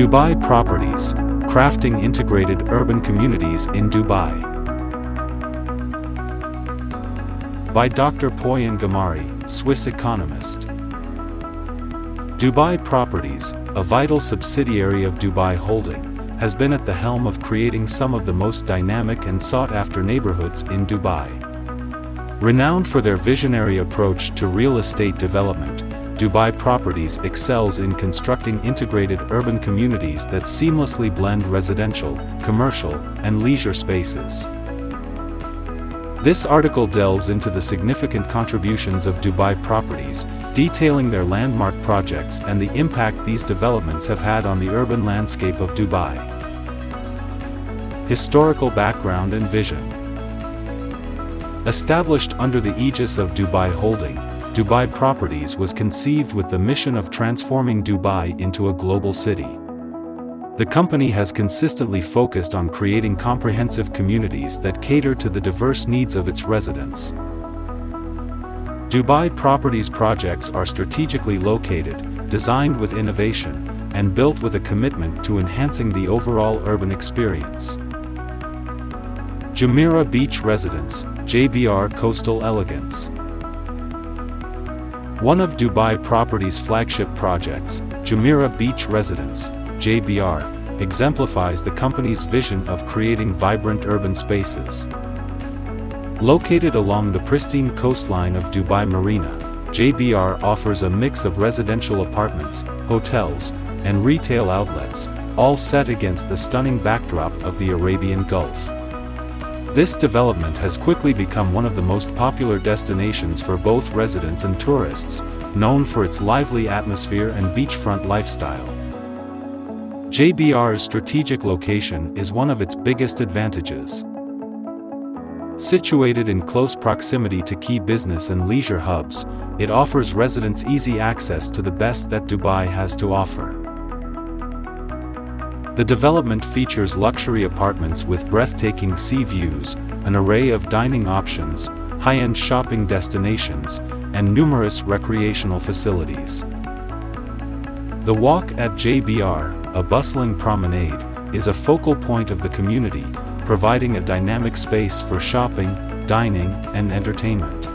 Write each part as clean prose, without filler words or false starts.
Dubai Properties, crafting integrated urban communities in Dubai. By Dr.Pooyan Ghamari, Swiss economist. Dubai Properties, a vital subsidiary of Dubai Holding, has been at the helm of creating some of the most dynamic and sought-after neighborhoods in Dubai. Renowned for their visionary approach to real estate development, Dubai Properties excels in constructing integrated urban communities that seamlessly blend residential, commercial, and leisure spaces. This article delves into the significant contributions of Dubai Properties, detailing their landmark projects and the impact these developments have had on the urban landscape of Dubai. Historical background and vision. Established under the aegis of Dubai Holding, Dubai Properties was conceived with the mission of transforming Dubai into a global city. The company has consistently focused on creating comprehensive communities that cater to the diverse needs of its residents. Dubai Properties projects are strategically located, designed with innovation, and built with a commitment to enhancing the overall urban experience. Jumeirah Beach Residence, JBR Coastal Elegance. One of Dubai Properties' flagship projects, Jumeirah Beach Residence, JBR, exemplifies the company's vision of creating vibrant urban spaces. Located along the pristine coastline of Dubai Marina, JBR offers a mix of residential apartments, hotels, and retail outlets, all set against the stunning backdrop of the Arabian Gulf. This development has quickly become one of the most popular destinations for both residents and tourists, known for its lively atmosphere and beachfront lifestyle. JBR's strategic location is one of its biggest advantages. Situated in close proximity to key business and leisure hubs, it offers residents easy access to the best that Dubai has to offer. The development features luxury apartments with breathtaking sea views, an array of dining options, high-end shopping destinations, and numerous recreational facilities. The Walk at JBR, a bustling promenade, is a focal point of the community, providing a dynamic space for shopping, dining, and entertainment.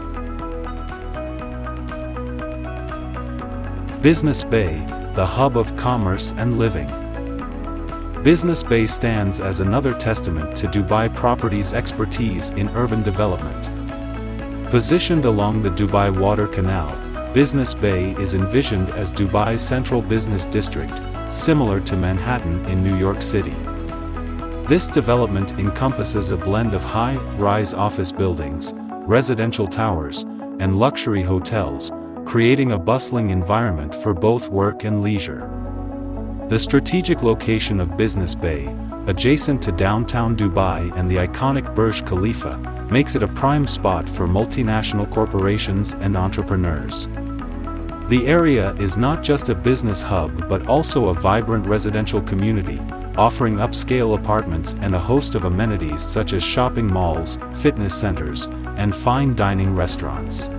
Business Bay, the hub of commerce and living. Business Bay stands as another testament to Dubai Properties' expertise in urban development. Positioned along the Dubai Water Canal, Business Bay is envisioned as Dubai's central business district, similar to Manhattan in New York City. This development encompasses a blend of high-rise office buildings, residential towers, and luxury hotels, creating a bustling environment for both work and leisure. The strategic location of Business Bay, adjacent to downtown Dubai and the iconic Burj Khalifa, makes it a prime spot for multinational corporations and entrepreneurs. The area is not just a business hub but also a vibrant residential community, offering upscale apartments and a host of amenities such as shopping malls, fitness centers, and fine dining restaurants.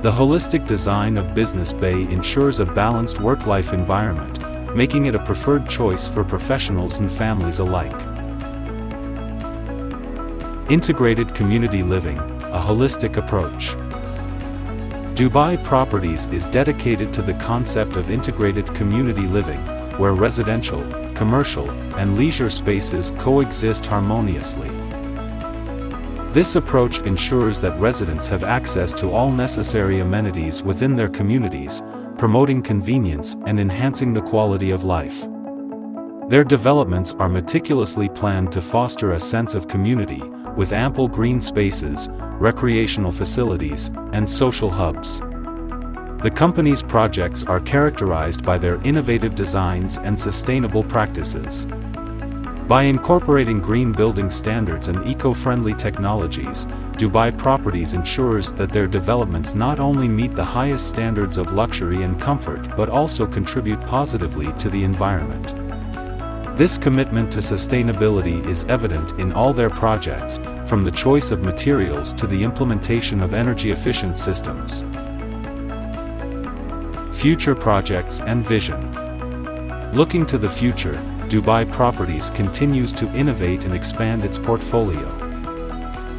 The holistic design of Business Bay ensures a balanced work-life environment, making it a preferred choice for professionals and families alike. Integrated community living, a holistic approach. Dubai Properties is dedicated to the concept of integrated community living, where residential, commercial, and leisure spaces coexist harmoniously. This approach ensures that residents have access to all necessary amenities within their communities, promoting convenience and enhancing the quality of life. Their developments are meticulously planned to foster a sense of community, with ample green spaces, recreational facilities, and social hubs. The company's projects are characterized by their innovative designs and sustainable practices. By incorporating green building standards and eco-friendly technologies, Dubai Properties ensures that their developments not only meet the highest standards of luxury and comfort but also contribute positively to the environment. This commitment to sustainability is evident in all their projects, from the choice of materials to the implementation of energy-efficient systems. Future projects and vision. Looking to the future, Dubai Properties continues to innovate and expand its portfolio.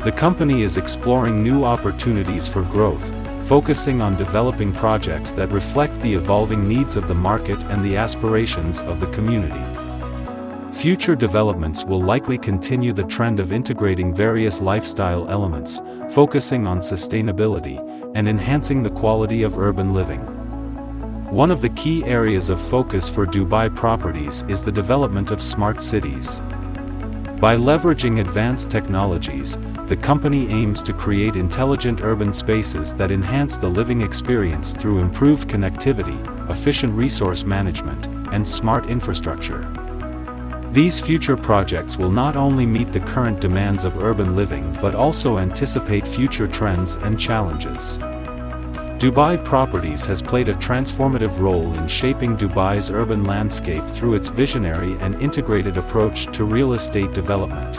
The company is exploring new opportunities for growth, focusing on developing projects that reflect the evolving needs of the market and the aspirations of the community. Future developments will likely continue the trend of integrating various lifestyle elements, focusing on sustainability, and enhancing the quality of urban living. One of the key areas of focus for Dubai Properties is the development of smart cities. By leveraging advanced technologies, the company aims to create intelligent urban spaces that enhance the living experience through improved connectivity, efficient resource management, and smart infrastructure. These future projects will not only meet the current demands of urban living but also anticipate future trends and challenges. Dubai Properties has played a transformative role in shaping Dubai's urban landscape through its visionary and integrated approach to real estate development.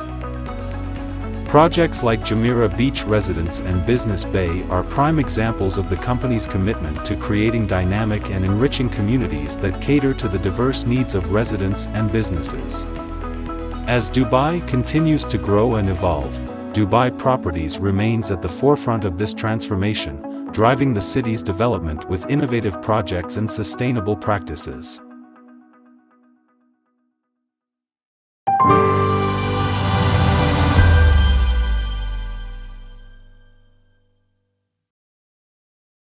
Projects like Jumeirah Beach Residence and Business Bay are prime examples of the company's commitment to creating dynamic and enriching communities that cater to the diverse needs of residents and businesses. As Dubai continues to grow and evolve, Dubai Properties remains at the forefront of this transformation, driving the city's development with innovative projects and sustainable practices.